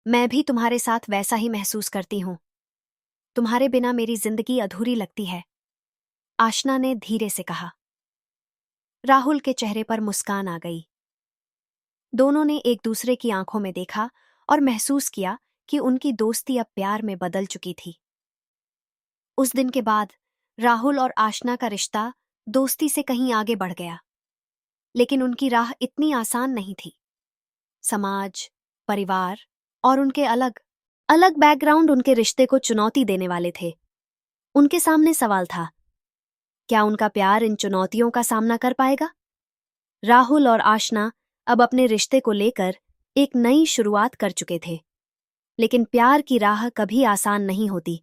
मैं भी तुम्हारे साथ वैसा ही महसूस करती हूँ। तुम्हारे बिना मेरी जिंदगी अधूरी लगती है, आशना ने धीरे से कहा। राहुल के चेहरे पर मुस्कान आ गई। दोनों ने एक दूसरे की आंखों में देखा और महसूस किया कि उनकी दोस्ती अब प्यार में बदल चुकी थी। उस दिन के बाद राहुल और आशना का रिश्ता दोस्ती से कहीं आगे बढ़ गया, लेकिन उनकी राह इतनी आसान नहीं थी। समाज, परिवार और उनके अलग अलग बैकग्राउंड उनके रिश्ते को चुनौती देने वाले थे। उनके सामने सवाल था, क्या उनका प्यार इन चुनौतियों का सामना कर पाएगा? राहुल और आशना अब अपने रिश्ते को लेकर एक नई शुरुआत कर चुके थे, लेकिन प्यार की राह कभी आसान नहीं होती।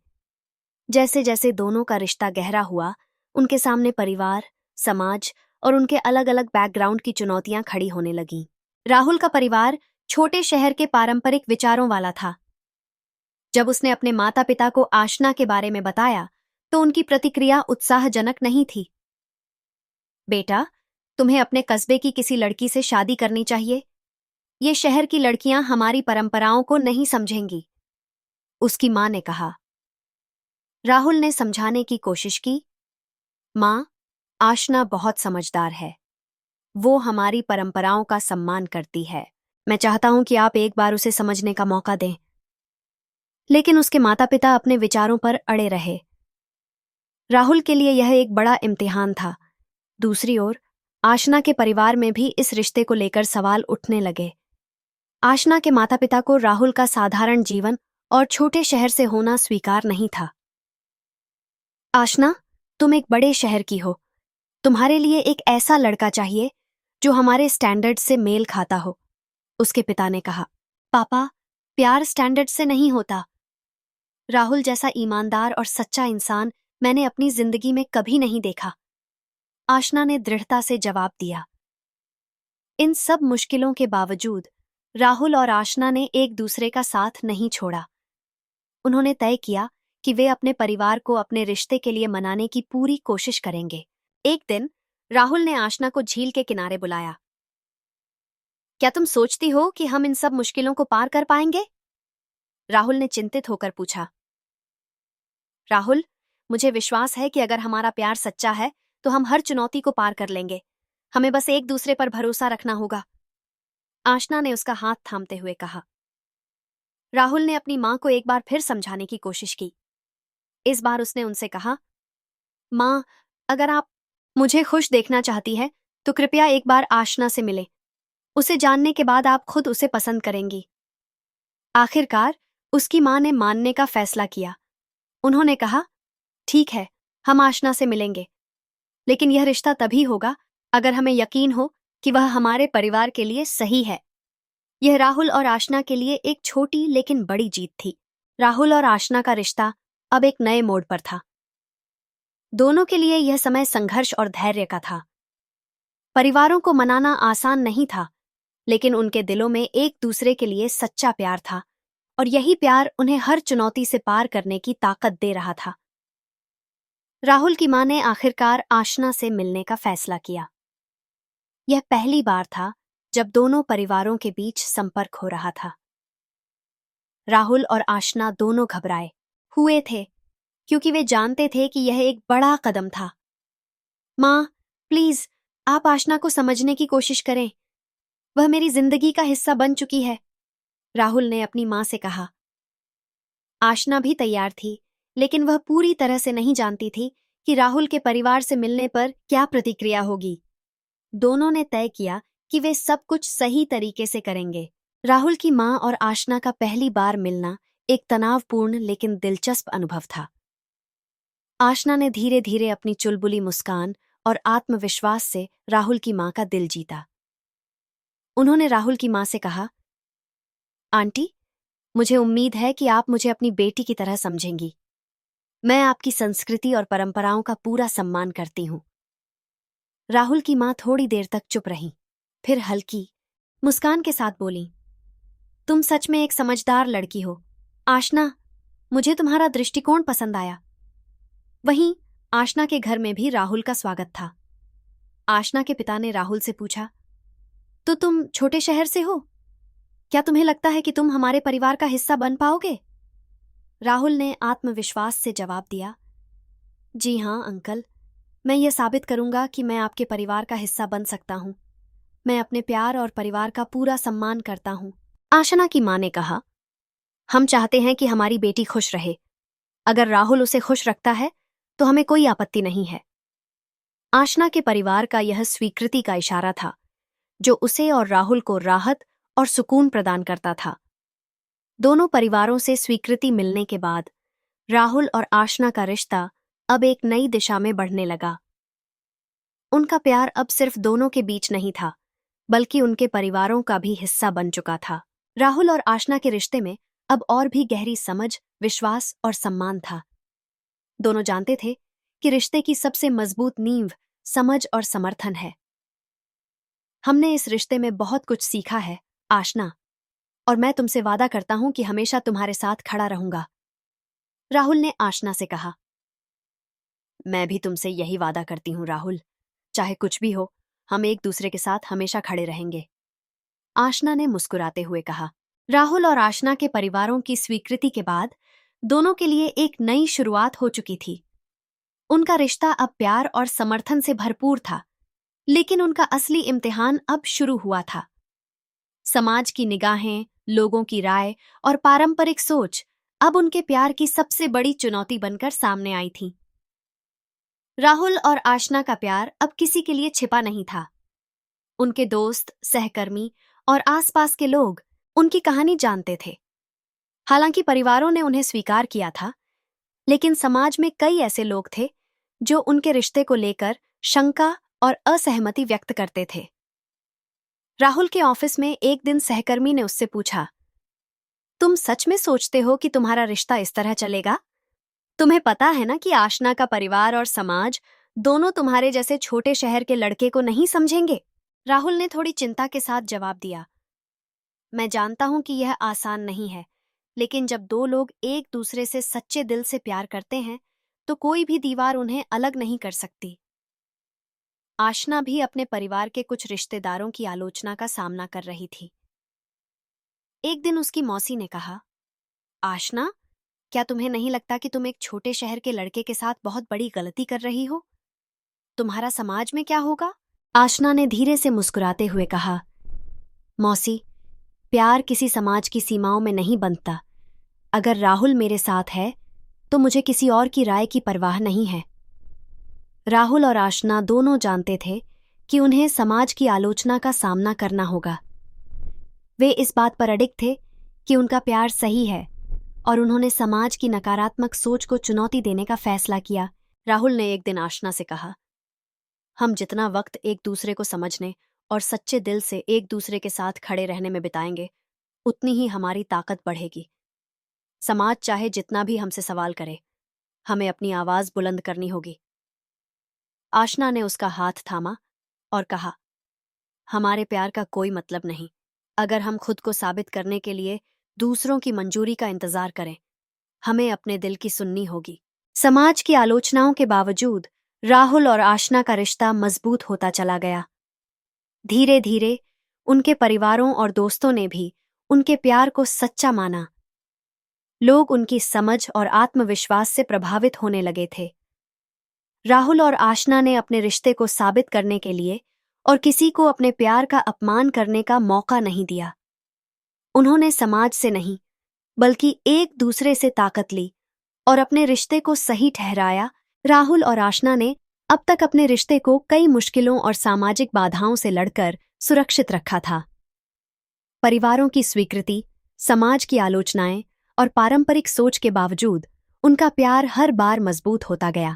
जैसे जैसे दोनों का रिश्ता गहरा हुआ, उनके सामने परिवार, समाज और उनके अलग अलग बैकग्राउंड की चुनौतियां खड़ी होने लगीं। राहुल का परिवार छोटे शहर के पारंपरिक विचारों वाला था। जब उसने अपने माता पिता को आशना के बारे में बताया, तो उनकी प्रतिक्रिया उत्साहजनक नहीं थी। बेटा, तुम्हें अपने कस्बे की किसी लड़की से शादी करनी चाहिए। ये शहर की लड़कियां हमारी परंपराओं को नहीं समझेंगी, उसकी मां ने कहा। राहुल ने समझाने की कोशिश की, मां, आशना बहुत समझदार है। वो हमारी परंपराओं का सम्मान करती है। मैं चाहता हूं कि आप एक बार उसे समझने का मौका दें। लेकिन उसके माता पिता अपने विचारों पर अड़े रहे। राहुल के लिए यह एक बड़ा इम्तिहान था। दूसरी ओर आशना के परिवार में भी इस रिश्ते को लेकर सवाल उठने लगे। आशना के माता पिता को राहुल का साधारण जीवन और छोटे शहर से होना स्वीकार नहीं था। आशना, तुम एक बड़े शहर की हो। तुम्हारे लिए एक ऐसा लड़का चाहिए जो हमारे स्टैंडर्ड से मेल खाता हो, उसके पिता ने कहा। पापा, प्यार स्टैंडर्ड से नहीं होता। राहुल जैसा ईमानदार और सच्चा इंसान मैंने अपनी जिंदगी में कभी नहीं देखा, आशना ने दृढ़ता से जवाब दिया। इन सब मुश्किलों के बावजूद राहुल और आशना ने एक दूसरे का साथ नहीं छोड़ा। उन्होंने तय किया कि वे अपने परिवार को अपने रिश्ते के लिए मनाने की पूरी कोशिश करेंगे। एक दिन राहुल ने आशना को झील के किनारे बुलाया। क्या तुम सोचती हो कि हम इन सब मुश्किलों को पार कर पाएंगे? राहुल ने चिंतित होकर पूछा। राहुल, मुझे विश्वास है कि अगर हमारा प्यार सच्चा है तो हम हर चुनौती को पार कर लेंगे। हमें बस एक दूसरे पर भरोसा रखना होगा, आशना ने उसका हाथ थामते हुए कहा। राहुल ने अपनी मां को एक बार फिर समझाने की कोशिश की। इस बार उसने उनसे कहा, मां, अगर आप मुझे खुश देखना चाहती है तो कृपया एक बार आशना से मिले। उसे जानने के बाद आप खुद उसे पसंद करेंगी। आखिरकार उसकी मां ने मानने का फैसला किया। उन्होंने कहा, ठीक है, हम आशना से मिलेंगे, लेकिन यह रिश्ता तभी होगा अगर हमें यकीन हो कि वह हमारे परिवार के लिए सही है। यह राहुल और आशना के लिए एक छोटी लेकिन बड़ी जीत थी। राहुल और आशना का रिश्ता अब एक नए मोड़ पर था। दोनों के लिए यह समय संघर्ष और धैर्य का था। परिवारों को मनाना आसान नहीं था, लेकिन उनके दिलों में एक दूसरे के लिए सच्चा प्यार था, और यही प्यार उन्हें हर चुनौती से पार करने की ताकत दे रहा था। राहुल की मां ने आखिरकार आशना से मिलने का फैसला किया। यह पहली बार था जब दोनों परिवारों के बीच संपर्क हो रहा था। राहुल और आशना दोनों घबराए हुए थे, क्योंकि वे जानते थे कि यह एक बड़ा कदम था। मां, प्लीज, आप आशना को समझने की कोशिश करें। वह मेरी जिंदगी का हिस्सा बन चुकी है, राहुल ने अपनी मां से कहा। आशना भी तैयार थी, लेकिन वह पूरी तरह से नहीं जानती थी कि राहुल के परिवार से मिलने पर क्या प्रतिक्रिया होगी। दोनों ने तय किया कि वे सब कुछ सही तरीके से करेंगे। राहुल की मां और आशना का पहली बार मिलना एक तनावपूर्ण लेकिन दिलचस्प अनुभव था। आशना ने धीरे धीरे अपनी चुलबुली मुस्कान और आत्मविश्वास से राहुल की मां का दिल जीता। उन्होंने राहुल की मां से कहा, आंटी, मुझे उम्मीद है कि आप मुझे अपनी बेटी की तरह समझेंगी। मैं आपकी संस्कृति और परंपराओं का पूरा सम्मान करती हूं। राहुल की मां थोड़ी देर तक चुप रहीं, फिर हल्की मुस्कान के साथ बोली, तुम सच में एक समझदार लड़की हो। आशना, मुझे तुम्हारा दृष्टिकोण पसंद आया। वहीं आशना के घर में भी राहुल का स्वागत था। आशना के पिता ने राहुल से पूछा, तो तुम छोटे शहर से हो? क्या तुम्हें लगता है कि तुम हमारे परिवार का हिस्सा बन पाओगे? राहुल ने आत्मविश्वास से जवाब दिया। जी हाँ अंकल, मैं ये साबित करूंगा कि मैं आपके परिवार का हिस्सा बन सकता हूँ। मैं अपने प्यार और परिवार का पूरा सम्मान करता हूँ। आशना की मां ने कहा, हम चाहते हैं कि हमारी बेटी खुश रहे। अगर राहुल उसे खुश रखता है तो हमें कोई आपत्ति नहीं है। आशना के परिवार का यह स्वीकृति का इशारा था, जो उसे और राहुल को राहत और सुकून प्रदान करता था। दोनों परिवारों से स्वीकृति मिलने के बाद राहुल और आशना का रिश्ता अब एक नई दिशा में बढ़ने लगा। उनका प्यार अब सिर्फ दोनों के बीच नहीं था, बल्कि उनके परिवारों का भी हिस्सा बन चुका था। राहुल और आशना के रिश्ते में अब और भी गहरी समझ, विश्वास और सम्मान था। दोनों जानते थे कि रिश्ते की सबसे मजबूत नींव समझ और समर्थन है। हमने इस रिश्ते में बहुत कुछ सीखा है, आशना, और मैं तुमसे वादा करता हूं कि हमेशा तुम्हारे साथ खड़ा रहूंगा। राहुल ने आशना से कहा। मैं भी तुमसे यही वादा करती हूं राहुल, चाहे कुछ भी हो, हम एक दूसरे के साथ हमेशा खड़े रहेंगे, आशना ने मुस्कुराते हुए कहा। राहुल और आशना के परिवारों की स्वीकृति के बाद दोनों के लिए एक नई शुरुआत हो चुकी थी। उनका रिश्ता अब प्यार और समर्थन से भरपूर था, लेकिन उनका असली इम्तिहान अब शुरू हुआ था। समाज की निगाहें, लोगों की राय और पारंपरिक सोच अब उनके प्यार की सबसे बड़ी चुनौती बनकर सामने आई थी। राहुल और आशना का प्यार अब किसी के लिए छिपा नहीं था। उनके दोस्त, सहकर्मी और आसपास के लोग उनकी कहानी जानते थे। हालांकि परिवारों ने उन्हें स्वीकार किया था, लेकिन समाज में कई ऐसे लोग थे जो उनके रिश्ते को लेकर शंका और असहमति व्यक्त करते थे। राहुल के ऑफिस में एक दिन सहकर्मी ने उससे पूछा, तुम सच में सोचते हो कि तुम्हारा रिश्ता इस तरह चलेगा? तुम्हें पता है ना कि आशना का परिवार और समाज दोनों तुम्हारे जैसे छोटे शहर के लड़के को नहीं समझेंगे। राहुल ने थोड़ी चिंता के साथ जवाब दिया, मैं जानता हूं कि यह आसान नहीं है, लेकिन जब दो लोग एक दूसरे से सच्चे दिल से प्यार करते हैं तो कोई भी दीवार उन्हें अलग नहीं कर सकती। आशना भी अपने परिवार के कुछ रिश्तेदारों की आलोचना का सामना कर रही थी। एक दिन उसकी मौसी ने कहा, आशना, क्या तुम्हें नहीं लगता कि तुम एक छोटे शहर के लड़के के साथ बहुत बड़ी गलती कर रही हो? तुम्हारा समाज में क्या होगा? आशना ने धीरे से मुस्कुराते हुए कहा, मौसी, प्यार किसी समाज की सीमाओं में नहीं बनता। अगर राहुल मेरे साथ है तो मुझे किसी और की राय की परवाह नहीं है। राहुल और आशना दोनों जानते थे कि उन्हें समाज की आलोचना का सामना करना होगा। वे इस बात पर अडिग थे कि उनका प्यार सही है और उन्होंने समाज की नकारात्मक सोच को चुनौती देने का फैसला किया। राहुल ने एक दिन आशना से कहा, हम जितना वक्त एक दूसरे को समझने और सच्चे दिल से एक दूसरे के साथ खड़े रहने में बिताएंगे, उतनी ही हमारी ताकत बढ़ेगी। समाज चाहे जितना भी हमसे सवाल करे, हमें अपनी आवाज बुलंद करनी होगी। आशना ने उसका हाथ थामा और कहा, हमारे प्यार का कोई मतलब नहीं अगर हम खुद को साबित करने के लिए दूसरों की मंजूरी का इंतजार करें। हमें अपने दिल की सुननी होगी। समाज की आलोचनाओं के बावजूद राहुल और आशना का रिश्ता मजबूत होता चला गया। धीरे धीरे उनके परिवारों और दोस्तों ने भी उनके प्यार को सच्चा माना। लोग उनकी समझ और आत्मविश्वास से प्रभावित होने लगे थे। राहुल और आशना ने अपने रिश्ते को साबित करने के लिए और किसी को अपने प्यार का अपमान करने का मौका नहीं दिया। उन्होंने समाज से नहीं, बल्कि एक दूसरे से ताकत ली और अपने रिश्ते को सही ठहराया। राहुल और आशना ने अब तक अपने रिश्ते को कई मुश्किलों और सामाजिक बाधाओं से लड़कर सुरक्षित रखा था। परिवारों की स्वीकृति, समाज की आलोचनाएं और पारंपरिक सोच के बावजूद उनका प्यार हर बार मजबूत होता गया।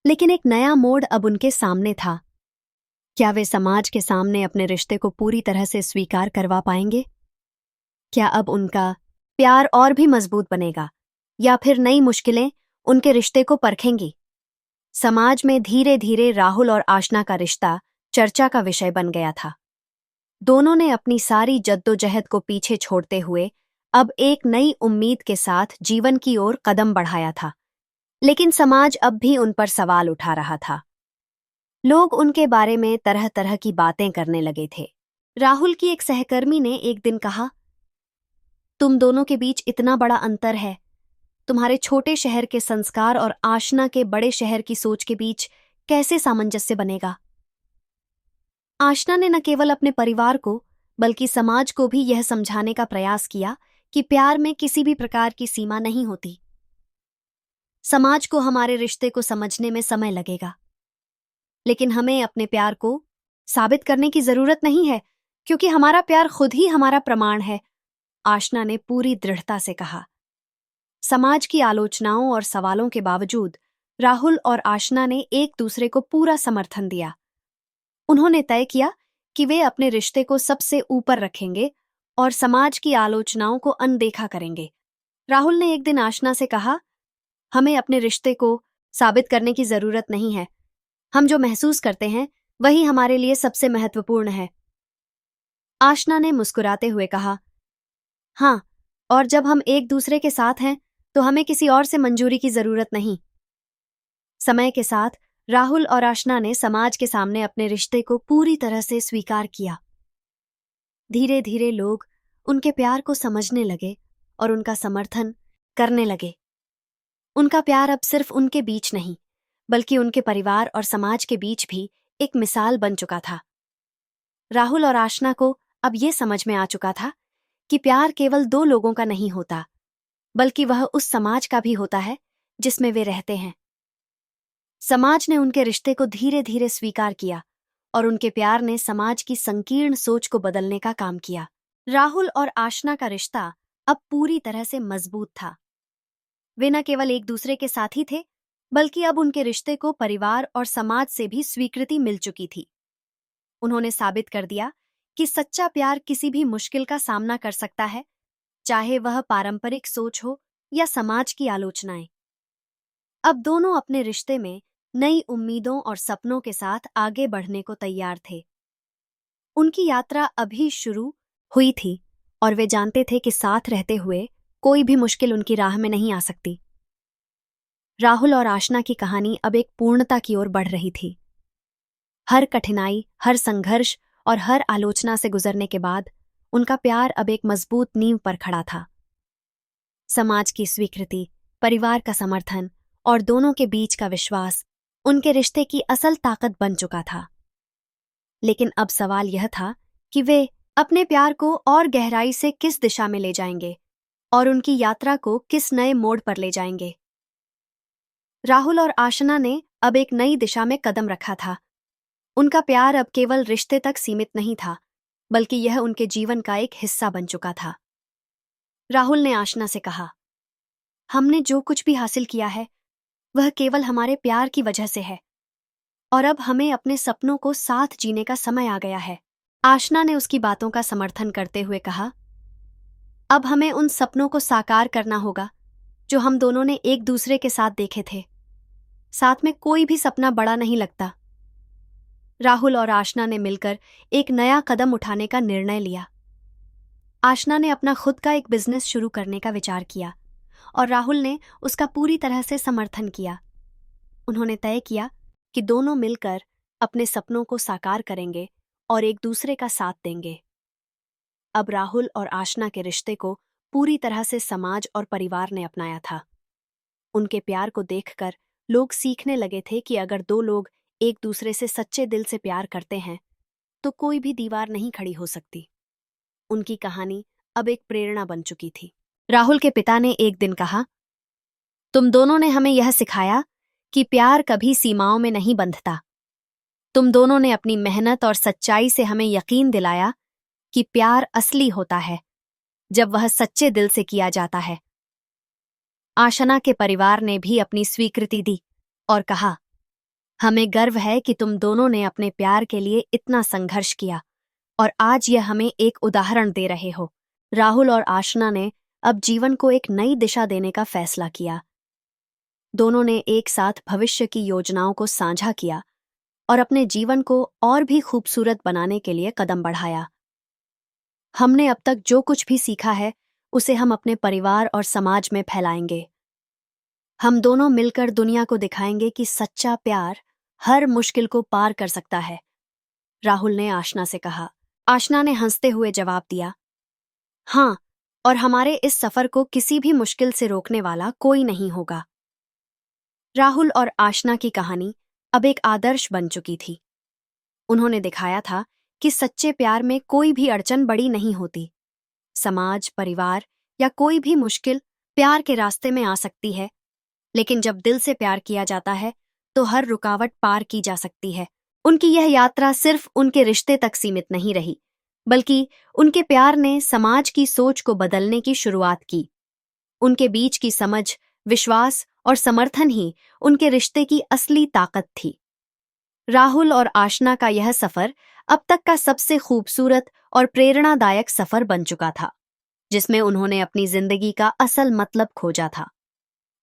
लेकिन एक नया मोड़ अब उनके सामने था। क्या वे समाज के सामने अपने रिश्ते को पूरी तरह से स्वीकार करवा पाएंगे? क्या अब उनका प्यार और भी मजबूत बनेगा, या फिर नई मुश्किलें उनके रिश्ते को परखेंगी? समाज में धीरे धीरे राहुल और आशना का रिश्ता चर्चा का विषय बन गया था। दोनों ने अपनी सारी जद्दोजहद को पीछे छोड़ते हुए अब एक नई उम्मीद के साथ जीवन की ओर कदम बढ़ाया था। लेकिन समाज अब भी उन पर सवाल उठा रहा था। लोग उनके बारे में तरह तरह की बातें करने लगे थे। राहुल की एक सहकर्मी ने एक दिन कहा, तुम दोनों के बीच इतना बड़ा अंतर है। तुम्हारे छोटे शहर के संस्कार और आशना के बड़े शहर की सोच के बीच कैसे सामंजस्य बनेगा। आशना ने न केवल अपने परिवार को बल्कि समाज को भी यह समझाने का प्रयास किया कि प्यार में किसी भी प्रकार की सीमा नहीं होती। समाज को हमारे रिश्ते को समझने में समय लगेगा, लेकिन हमें अपने प्यार को साबित करने की जरूरत नहीं है, क्योंकि हमारा प्यार खुद ही हमारा प्रमाण है, आशना ने पूरी दृढ़ता से कहा। समाज की आलोचनाओं और सवालों के बावजूद राहुल और आशना ने एक दूसरे को पूरा समर्थन दिया। उन्होंने तय किया कि वे अपने रिश्ते को सबसे ऊपर रखेंगे और समाज की आलोचनाओं को अनदेखा करेंगे। राहुल ने एक दिन आशना से कहा, हमें अपने रिश्ते को साबित करने की जरूरत नहीं है। हम जो महसूस करते हैं वही हमारे लिए सबसे महत्वपूर्ण है। आशना ने मुस्कुराते हुए कहा, हाँ, और जब हम एक दूसरे के साथ हैं तो हमें किसी और से मंजूरी की जरूरत नहीं। समय के साथ राहुल और आशना ने समाज के सामने अपने रिश्ते को पूरी तरह से स्वीकार किया। धीरे धीरे लोग उनके प्यार को समझने लगे और उनका समर्थन करने लगे। उनका प्यार अब सिर्फ उनके बीच नहीं, बल्कि उनके परिवार और समाज के बीच भी एक मिसाल बन चुका था। राहुल और आशना को अब ये समझ में आ चुका था कि प्यार केवल दो लोगों का नहीं होता, बल्कि वह उस समाज का भी होता है जिसमें वे रहते हैं। समाज ने उनके रिश्ते को धीरे धीरे स्वीकार किया और उनके प्यार ने समाज की संकीर्ण सोच को बदलने का काम किया। राहुल और आशना का रिश्ता अब पूरी तरह से मजबूत था। वे न केवल एक दूसरे के साथी थे, बल्कि अब उनके रिश्ते को परिवार और समाज से भी स्वीकृति मिल चुकी थी। उन्होंने साबित कर दिया कि सच्चा प्यार किसी भी मुश्किल का सामना कर सकता है, चाहे वह पारंपरिक सोच हो या समाज की आलोचनाएं। अब दोनों अपने रिश्ते में नई उम्मीदों और सपनों के साथ आगे बढ़ने को तैयार थे। उनकी यात्रा अभी शुरू हुई थी और वे जानते थे कि साथ रहते हुए कोई भी मुश्किल उनकी राह में नहीं आ सकती। राहुल और आशना की कहानी अब एक पूर्णता की ओर बढ़ रही थी। हर कठिनाई, हर संघर्ष और हर आलोचना से गुजरने के बाद उनका प्यार अब एक मजबूत नींव पर खड़ा था। समाज की स्वीकृति, परिवार का समर्थन और दोनों के बीच का विश्वास उनके रिश्ते की असल ताकत बन चुका था। लेकिन अब सवाल यह था कि वे अपने प्यार को और गहराई से किस दिशा में ले जाएंगे और उनकी यात्रा को किस नए मोड़ पर ले जाएंगे। राहुल और आशना ने अब एक नई दिशा में कदम रखा था। उनका प्यार अब केवल रिश्ते तक सीमित नहीं था, बल्कि यह उनके जीवन का एक हिस्सा बन चुका था। राहुल ने आशना से कहा, हमने जो कुछ भी हासिल किया है वह केवल हमारे प्यार की वजह से है, और अब हमें अपने सपनों को साथ जीने का समय आ गया है। आशना ने उसकी बातों का समर्थन करते हुए कहा, अब हमें उन सपनों को साकार करना होगा जो हम दोनों ने एक दूसरे के साथ देखे थे। साथ में कोई भी सपना बड़ा नहीं लगता। राहुल और आशना ने मिलकर एक नया कदम उठाने का निर्णय लिया। आशना ने अपना खुद का एक बिजनेस शुरू करने का विचार किया और राहुल ने उसका पूरी तरह से समर्थन किया। उन्होंने तय किया कि दोनों मिलकर अपने सपनों को साकार करेंगे और एक दूसरे का साथ देंगे। अब राहुल और आशना के रिश्ते को पूरी तरह से समाज और परिवार ने अपनाया था। उनके प्यार को देखकर लोग सीखने लगे थे कि अगर दो लोग एक दूसरे से सच्चे दिल से प्यार करते हैं तो कोई भी दीवार नहीं खड़ी हो सकती। उनकी कहानी अब एक प्रेरणा बन चुकी थी। राहुल के पिता ने एक दिन कहा, तुम दोनों ने हमें यह सिखाया कि प्यार कभी सीमाओं में नहीं बंधता। तुम दोनों ने अपनी मेहनत और सच्चाई से हमें यकीन दिलाया कि प्यार असली होता है जब वह सच्चे दिल से किया जाता है। आशना के परिवार ने भी अपनी स्वीकृति दी और कहा, हमें गर्व है कि तुम दोनों ने अपने प्यार के लिए इतना संघर्ष किया और आज यह हमें एक उदाहरण दे रहे हो। राहुल और आशना ने अब जीवन को एक नई दिशा देने का फैसला किया। दोनों ने एक साथ भविष्य की योजनाओं को साझा किया और अपने जीवन को और भी खूबसूरत बनाने के लिए कदम बढ़ाया। हमने अब तक जो कुछ भी सीखा है उसे हम अपने परिवार और समाज में फैलाएंगे। हम दोनों मिलकर दुनिया को दिखाएंगे कि सच्चा प्यार हर मुश्किल को पार कर सकता है, राहुल ने आशना से कहा। आशना ने हंसते हुए जवाब दिया, हाँ, और हमारे इस सफर को किसी भी मुश्किल से रोकने वाला कोई नहीं होगा। राहुल और आशना की कहानी अब एक आदर्श बन चुकी थी। उन्होंने दिखाया था कि सच्चे प्यार में कोई भी अड़चन बड़ी नहीं होती। समाज, परिवार या कोई भी मुश्किल प्यार के रास्ते में आ सकती है, लेकिन जब दिल से प्यार किया जाता है तो हर रुकावट पार की जा सकती है। उनकी यह यात्रा सिर्फ उनके रिश्ते तक सीमित नहीं रही, बल्कि उनके प्यार ने समाज की सोच को बदलने की शुरुआत की। उनके बीच की समझ, विश्वास और समर्थन ही उनके रिश्ते की असली ताकत थी। राहुल और आशना का यह सफर अब तक का सबसे खूबसूरत और प्रेरणादायक सफर बन चुका था, जिसमें उन्होंने अपनी जिंदगी का असल मतलब खोजा था।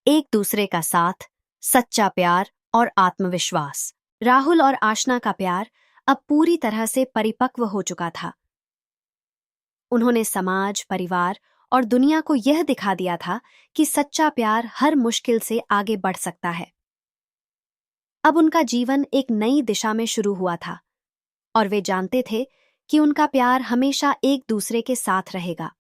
एक दूसरे का साथ, सच्चा प्यार और आत्मविश्वास। राहुल और आशना का प्यार अब पूरी तरह से परिपक्व हो चुका था। उन्होंने समाज, परिवार और दुनिया को यह दिखा दिया था कि सच्चा प्यार हर मुश्किल से आगे बढ़ सकता है। अब उनका जीवन एक नई दिशा में शुरू हुआ था और वे जानते थे कि उनका प्यार हमेशा एक दूसरे के साथ रहेगा।